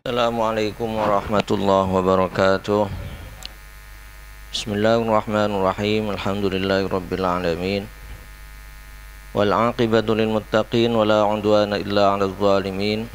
Assalamualaikum warahmatullahi wabarakatuh. Bismillahirrahmanirrahim. Alhamdulillahirabbil alamin. Wal 'aqibatu lil muttaqin wa la 'udwana illa 'alal zalimin.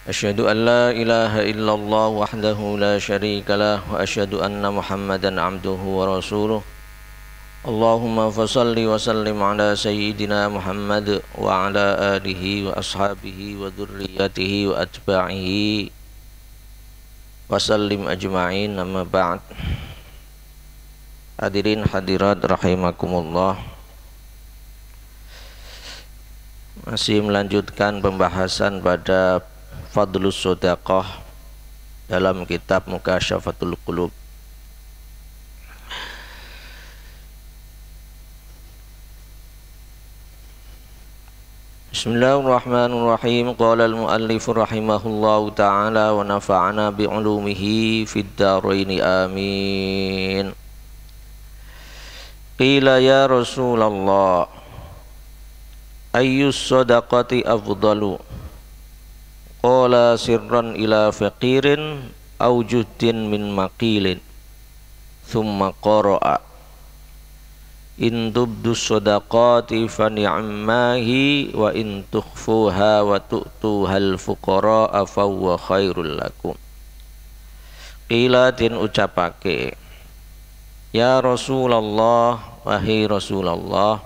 Asyhadu an la ilaha illallah wahdahu la syarikalah wa asyhadu anna Muhammadan 'abduhu wa rasuluh. Allahumma fasalli wa sallim ala sayyidina Muhammad wa ala alihi wa ashabihi wa dhurriyyatihi wa atba'ihi wa sallim ajma'in, amma ba'd. Hadirin hadirat rahimakumullah, masih melanjutkan pembahasan pada Fadlus Shadaqah dalam kitab Mukasyafatul Qulub. Bismillahirrahmanirrahim. Qala al-muallif rahimahullahu ta'ala wa nafa'ana bi'ulumihi fid dharaini amin. Qila ya Rasulullah, ayyus sadaqati afdalu? Qala sirran ila faqirin aw juhdin min maqilin. Thumma qara'a in tubdu shadaqati fa ni'mahi wa in tukhfuha wa tu'tuhal fuqara'a fa huwa khairul lakum. Qila tin ucapake, ya Rasulullah, wahai Rasulullah,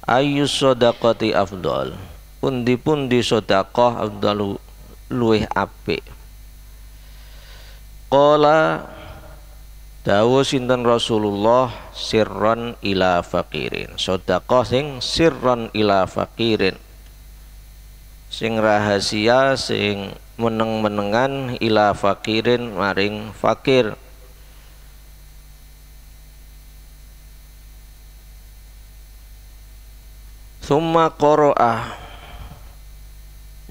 ayyus shadaqati afdal? Pundi-pundi sedekah afdalu luweh apik? Qala dawuh sinten Rasulullah, sirran ila faqirin. Sedekah sing sirran ila faqirin, sing rahasia, sing meneng-menengan, ila faqirin maring fakir. Summa qara'a,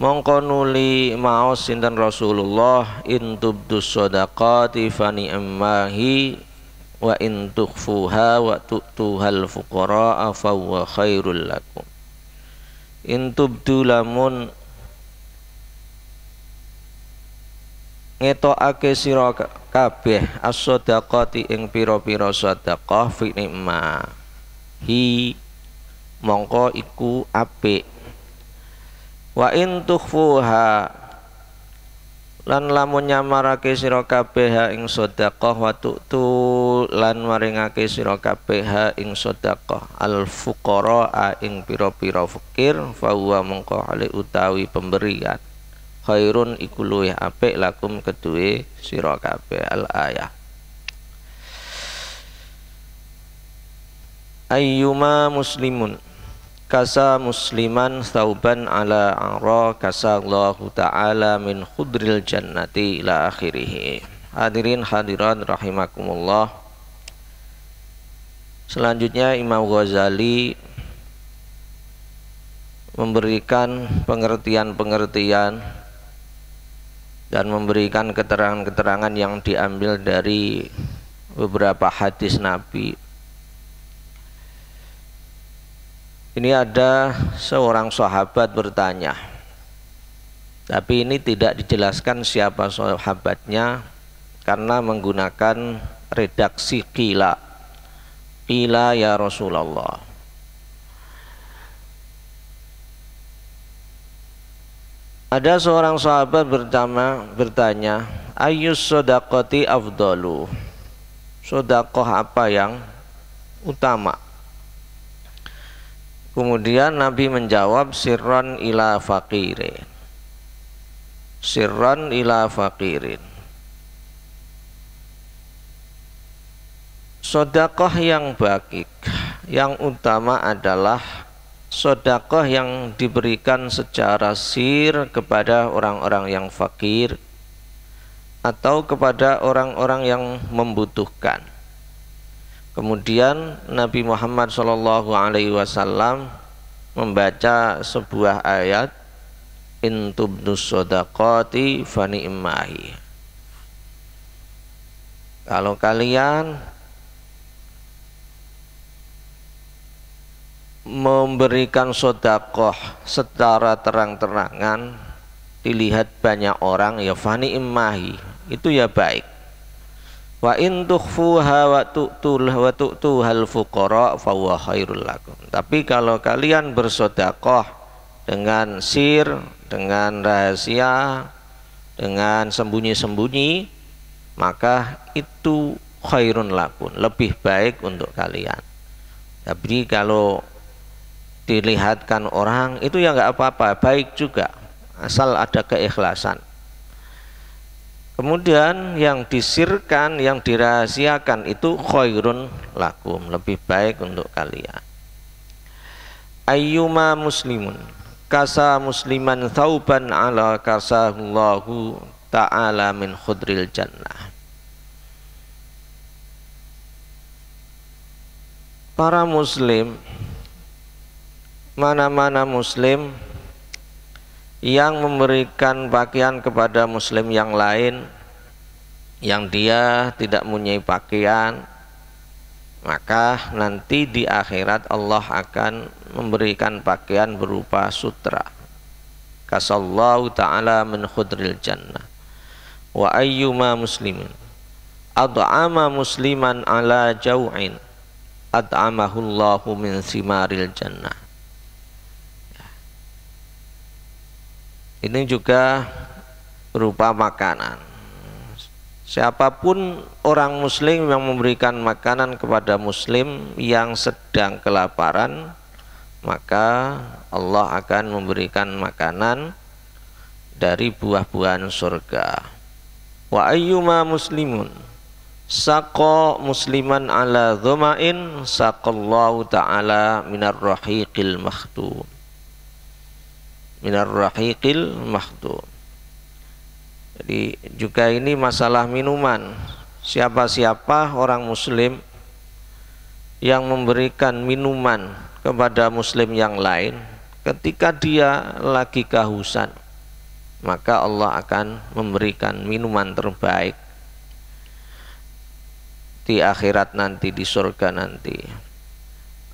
mongko nuli maos sinten Rasulullah, in tubdus shadaqati fa ni'mahi wa in tukhfuha wa tu'tuhal fuqara'a fa huwa khairul lakum. In tubdu lamun ngetokake sira kabeh as-shadaqati ing pira-pira sedekah, fi ni'mahi mongko iku apik. Wa in tukhfuha, lan lamun nyamarake sira kabeh ing sedekah, wa tu'tu lan maringake sira kabeh ing sedekah al fuqara ing pira-pira fakir, fa huwa mongko hale utawi pemberian, khairun iku luwih apik, lakum keduwe sira kabeh. Al ayah. Ayyuma muslimun kasa musliman thauban ala ara kasallahu ta'ala min khudril jannati ila akhirih. Hadirin hadirat rahimakumullah, selanjutnya Imam Ghazali memberikan pengertian-pengertian dan memberikan keterangan-keterangan yang diambil dari beberapa hadis Nabi. Ini ada seorang sahabat bertanya, tapi ini tidak dijelaskan siapa sahabatnya karena menggunakan redaksi qila. Qila ya Rasulullah. Ada seorang sahabat bertanya, ayyus shadaqati afdalu? Sedekah apa yang utama? Kemudian Nabi menjawab, sirran ila faqirin. Sirran ila faqirin. Sedekah yang baik, yang utama adalah sedekah yang diberikan secara sir kepada orang-orang yang fakir atau kepada orang-orang yang membutuhkan. Kemudian Nabi Muhammad SAW membaca sebuah ayat, in tubdus shadaqati fa ni'mahi. Kalau kalian memberikan sedekah secara terang-terangan, dilihat banyak orang ya fani immahi, itu ya baik. Wa in tukhfuha wa tu'tuhal fuqara fa huwa khairul lakum. Tapi kalau kalian bersedekah dengan sir, dengan rahasia, dengan sembunyi-sembunyi, maka itu khairun lakum, lebih baik untuk kalian. Tapi kalau dilihatkan orang itu ya nggak apa-apa, baik juga, asal ada keikhlasan. Kemudian yang disirkan, yang dirahasiakan itu khairun lakum, lebih baik untuk kalian. Ayyuma muslimun kasa musliman thauban ala kasahullahu ta'ala min khudril jannah. Para muslim, mana-mana muslim yang memberikan pakaian kepada muslim yang lain yang dia tidak mempunyai pakaian, maka nanti di akhirat Allah akan memberikan pakaian berupa sutra. Kasallahu ta'ala min khudril jannah. Wa ayyuma muslimin ad'ama musliman ala jau'in ad'amahullahu min simaril jannah. Ini juga berupa makanan. Siapapun orang muslim yang memberikan makanan kepada muslim yang sedang kelaparan, maka Allah akan memberikan makanan dari buah-buahan surga. Wa ayyuma muslimun saqa musliman ala dhuma'in saqallahu ta'ala minar rahiqil makhdum. Minar rahiqil makhdum. Jadi juga ini masalah minuman. Siapa-siapa orang muslim yang memberikan minuman kepada muslim yang lain ketika dia lagi kehausan, maka Allah akan memberikan minuman terbaik di akhirat nanti, di surga nanti.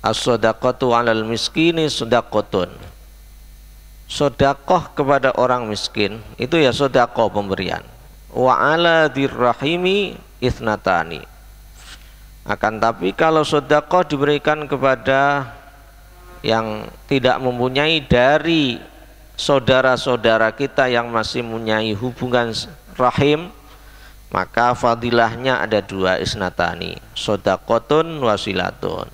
As-shadaqatu 'alal miskini shadaqatun. Sedekah kepada orang miskin itu ya sedekah pemberian. Wa 'ala dirrahimi ithnatani. Akan tapi kalau sedekah diberikan kepada yang tidak mempunyai dari saudara-saudara kita yang masih mempunyai hubungan rahim, maka fadilahnya ada dua, isnatani, sedekahun wasilatun.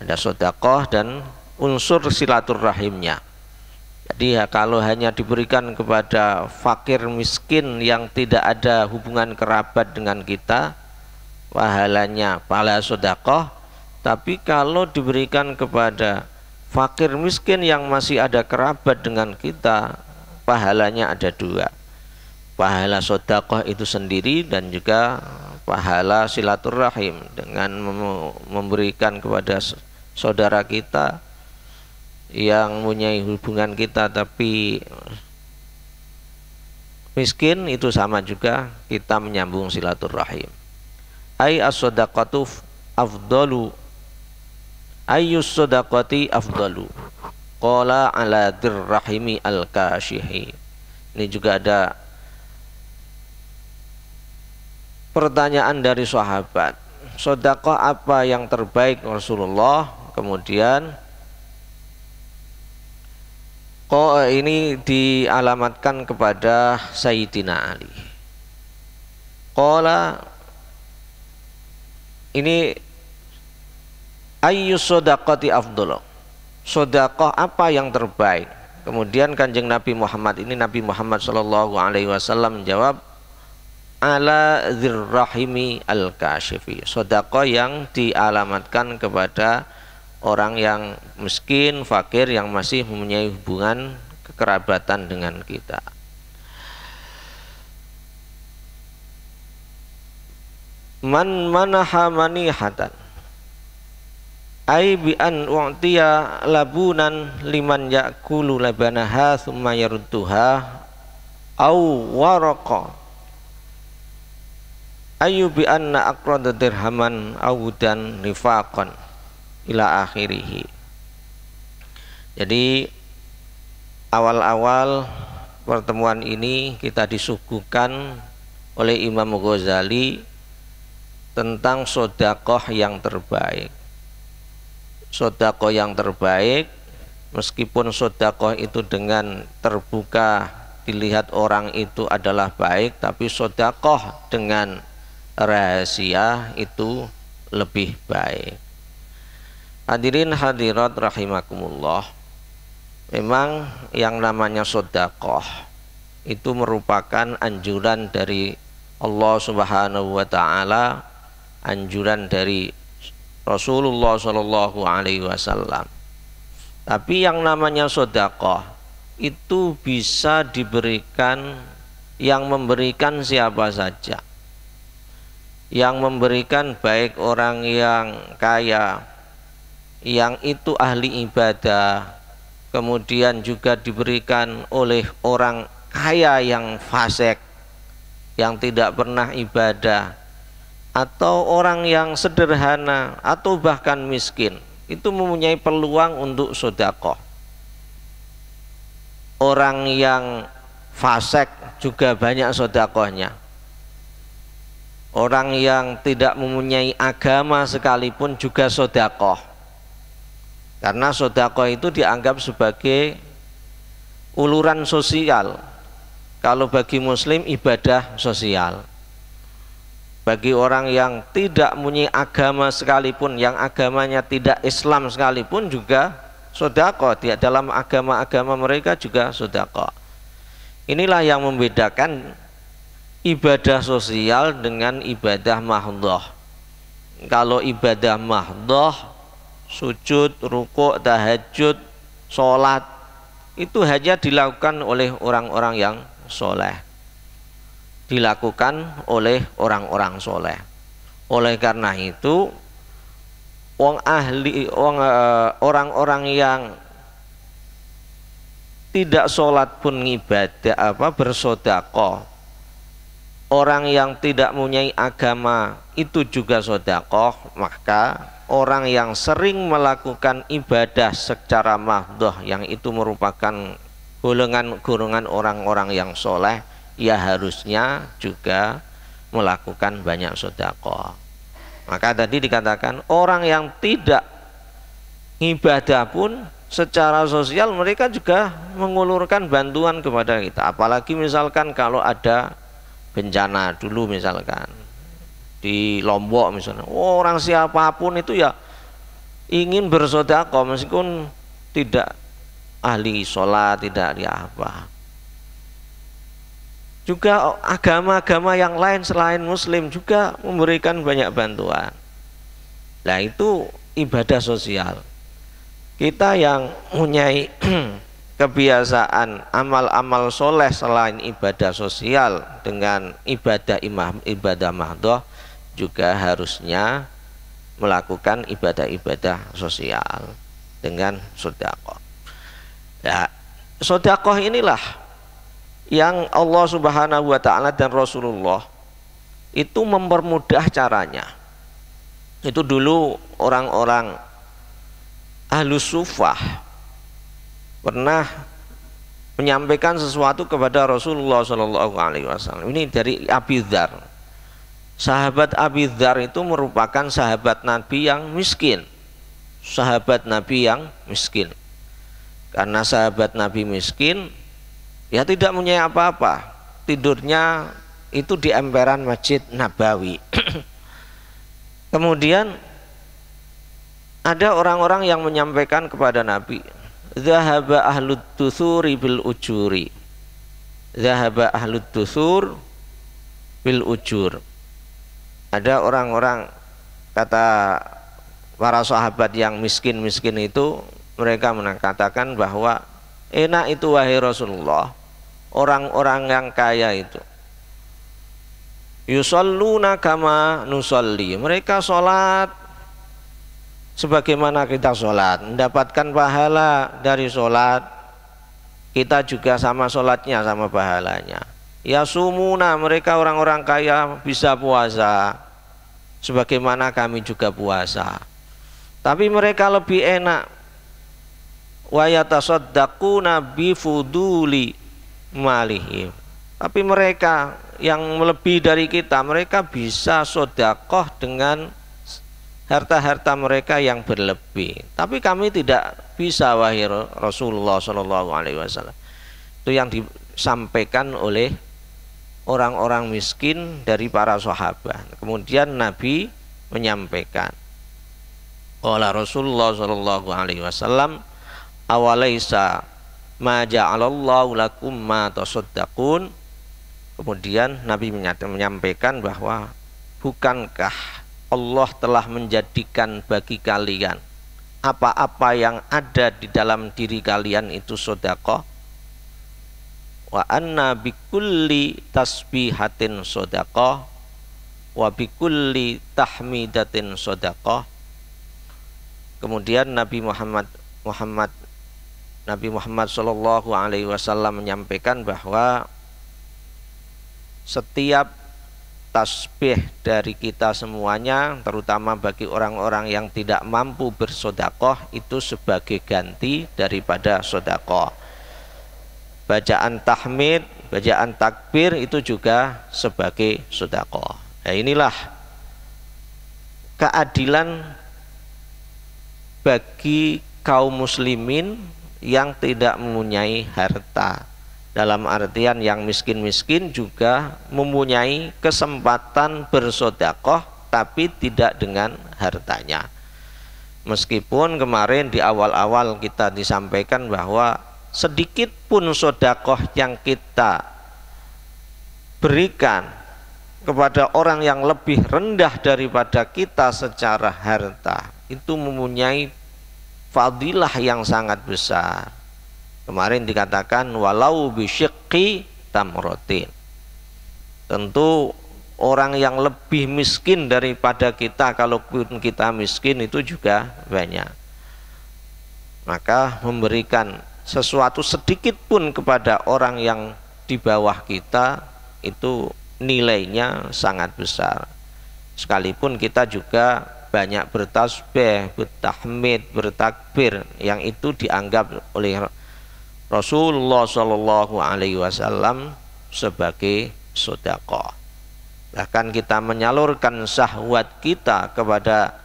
Ada sedekah dan unsur silaturahimnya. Jadi ya, kalau hanya diberikan kepada fakir miskin yang tidak ada hubungan kerabat dengan kita, pahalanya pahala sedekah. Tapi kalau diberikan kepada fakir miskin yang masih ada kerabat dengan kita, pahalanya ada dua, pahala sedekah itu sendiri dan juga pahala silaturahim dengan memberikan kepada saudara kita yang mempunyai hubungan kita tapi miskin, itu sama juga kita menyambung silaturahim. Ai as-shadaqatu afdalu ayyus shadaqati afdalu qala ala dirrahimi al-kashihi. Ini juga ada pertanyaan dari sahabat, sedekah apa yang terbaik Rasulullah? Kemudian ini dialamatkan kepada Sayyidina Ali. Qala, ini ayyus shadaqati afdalu, sedekah apa yang terbaik? Kemudian Kanjeng Nabi Muhammad, ini Nabi Muhammad sallallahu alaihi wasallam menjawab, ala dzirrahimi al-kashifi, sedekah yang dialamatkan kepada orang yang miskin, fakir, yang masih mempunyai hubungan kekerabatan dengan kita. Man manaha manihatan ai bi an u'tiya labunan liman yakulu labanaha thumma yarudduha au waraqa ayu bi anna aqrada dirhaman awudan rifaqan ila akhirih. Jadi awal-awal pertemuan ini kita disuguhkan oleh Imam Ghazali tentang sedekah yang terbaik. Sedekah yang terbaik, meskipun sedekah itu dengan terbuka dilihat orang itu adalah baik, tapi sedekah dengan rahasia itu lebih baik. Hadirin hadirat rahimakumullah, memang yang namanya sedekah itu merupakan anjuran dari Allah Subhanahu wa taala, anjuran dari Rasulullah Shallallahu alaihi wasallam. Tapi yang namanya sedekah itu bisa diberikan, yang memberikan siapa saja. Yang memberikan baik orang yang kaya, yang itu ahli ibadah, kemudian juga diberikan oleh orang kaya yang fasik, yang tidak pernah ibadah, atau orang yang sederhana atau bahkan miskin, itu mempunyai peluang untuk sedekah. Orang yang fasik juga banyak sedekahnya. Orang yang tidak mempunyai agama sekalipun juga sedekah. Karena sedekah itu dianggap sebagai uluran sosial. Kalau bagi muslim ibadah sosial. Bagi orang yang tidak mempunyai agama sekalipun, yang agamanya tidak Islam sekalipun juga sedekah. Di dalam agama-agama mereka juga sedekah. Inilah yang membedakan ibadah sosial dengan ibadah mahdhah. Kalau ibadah mahdhah, sujud, rukuk, tahajud, sholat, itu hanya dilakukan oleh orang-orang yang soleh, dilakukan oleh orang-orang soleh. Oleh karena itu orang-orang yang tidak sholat pun ibadah bersedekah, orang yang tidak mempunyai agama itu juga sedekah. Maka orang yang sering melakukan ibadah secara mahdhah, yang itu merupakan golongan orang-orang yang soleh, ya harusnya juga melakukan banyak sedekah. Maka tadi dikatakan orang yang tidak ibadah pun secara sosial mereka juga mengulurkan bantuan kepada kita. Apalagi misalkan kalau ada bencana dulu, misalkan di Lombok misalnya, orang siapapun itu ya ingin bersedekah meskipun tidak ahli sholat, tidak ahli apa. Juga agama-agama yang lain selain muslim juga memberikan banyak bantuan. Nah itu ibadah sosial. Kita yang mempunyai kebiasaan amal-amal soleh selain ibadah sosial dengan ibadah mahdhah, juga harusnya melakukan ibadah-ibadah sosial dengan sedekah. Ya, sedekah inilah yang Allah Subhanahu wa taala dan Rasulullah itu mempermudah caranya. Itu dulu orang-orang Ahlus Sufah pernah menyampaikan sesuatu kepada Rasulullah Shallallahu alaihi wasallam. Ini dari Abi Dzar. Sahabat Abi Dzar itu merupakan sahabat Nabi yang miskin. Sahabat Nabi yang miskin. Karena sahabat Nabi miskin, ya tidak punya apa-apa, tidurnya itu di emperan Masjid Nabawi. Kemudian ada orang-orang yang menyampaikan kepada Nabi, zahaba ahlud dusuri bil ujuri, zahaba ahlud dusur bil ujur. Ada orang-orang, kata para sahabat yang miskin-miskin itu, mereka mengatakan bahwa enak itu wahai Rasulullah, orang-orang yang kaya itu yusalluna kama nusalli, mereka sholat sebagaimana kita sholat, mendapatkan pahala dari sholat, kita juga sama sholatnya, sama pahalanya. Yasumuna, mereka orang-orang kaya bisa puasa sebagaimana kami juga puasa, tapi mereka lebih enak. Wa yatasaddaquna bi fuduli malihim. Tapi mereka yang lebih dari kita, mereka bisa sodakoh dengan harta-harta mereka yang berlebih. Tapi kami tidak bisa, wahai Rasulullah Shallallahu Alaihi Wasallam. Itu yang disampaikan oleh orang-orang miskin dari para sahabat. Kemudian Nabi menyampaikan, qala Rasulullah Shallallahu Alaihi Wasallam, awalaisa ma ja'alallahu lakum ma tasaddaqun. Kemudian Nabi menyampaikan bahwa bukankah Allah telah menjadikan bagi kalian apa-apa yang ada di dalam diri kalian itu sedekah, wa anna bikulli tasbihatin sedekah wa bikulli tahmidatin sedekah. Kemudian Nabi Muhammad Shallallahu Alaihi Wasallam menyampaikan bahwa setiap tasbih dari kita semuanya, terutama bagi orang-orang yang tidak mampu bersodakoh, itu sebagai ganti daripada sodakoh. Bacaan tahmid, bacaan takbir itu juga sebagai sodakoh. Nah, inilah keadilan bagi kaum muslimin yang tidak mempunyai harta. Dalam artian yang miskin-miskin juga mempunyai kesempatan bersodakoh, tapi tidak dengan hartanya. Meskipun kemarin di awal-awal kita disampaikan bahwa sedikit pun sodakoh yang kita berikan kepada orang yang lebih rendah daripada kita secara harta, itu mempunyai fadilah yang sangat besar. Kemarin dikatakan walau bisyaqi tamrotin. Tentu orang yang lebih miskin daripada kita, kalaupun kita miskin, itu juga banyak. Maka memberikan sesuatu sedikit pun kepada orang yang di bawah kita itu nilainya sangat besar. Sekalipun kita juga banyak bertasbih, bertahmid, bertakbir, yang itu dianggap oleh Rasulullah Shallallahu Alaihi Wasallam sebagai sedekah. Bahkan kita menyalurkan syahwat kita kepada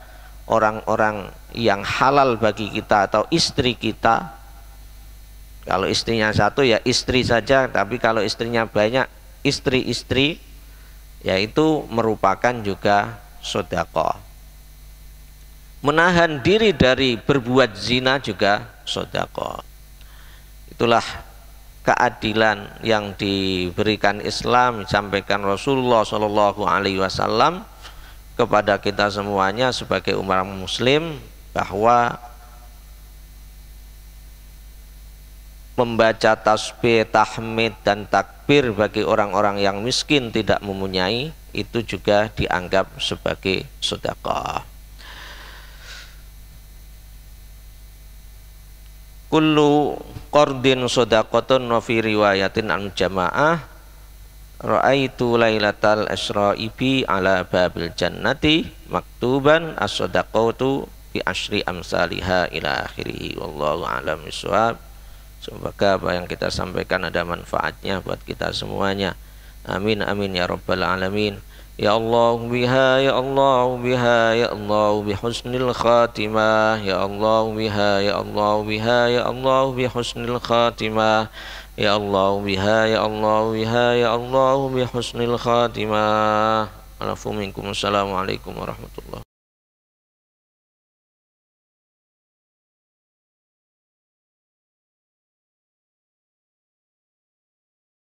orang-orang yang halal bagi kita atau istri kita. Kalau istrinya satu ya istri saja, tapi kalau istrinya banyak, istri-istri, yaitu merupakan juga sedekah. Menahan diri dari berbuat zina juga sedekah. Itulah keadilan yang diberikan Islam, disampaikan Rasulullah Shallallahu Alaihi Wasallam kepada kita semuanya sebagai umat muslim, bahwa membaca tasbih, tahmid dan takbir bagi orang-orang yang miskin tidak mempunyai, itu juga dianggap sebagai sedekah. Kullu qardin shadaqatun wa fi riwayatin an jamaah ra'aitu lailatal asra'i bi ala babil jannati maktuban as-sadaqatu bi asyri amsalihha ila akhirih. Wallahu a'lam bishawab. Semoga apa yang kita sampaikan ada manfaatnya buat kita semuanya. Amin amin ya rabbal alamin. Ya Allah biha, ya Allah biha, ya Allah bihusnil khatimah, ya Allah biha, ya Allah biha, ya Allah bihusnil khatimah, ya Allah biha, ya Allah biha, ya Allah bihusnil khatimah. Assalamualaikum warahmatullahi wabarakatuh.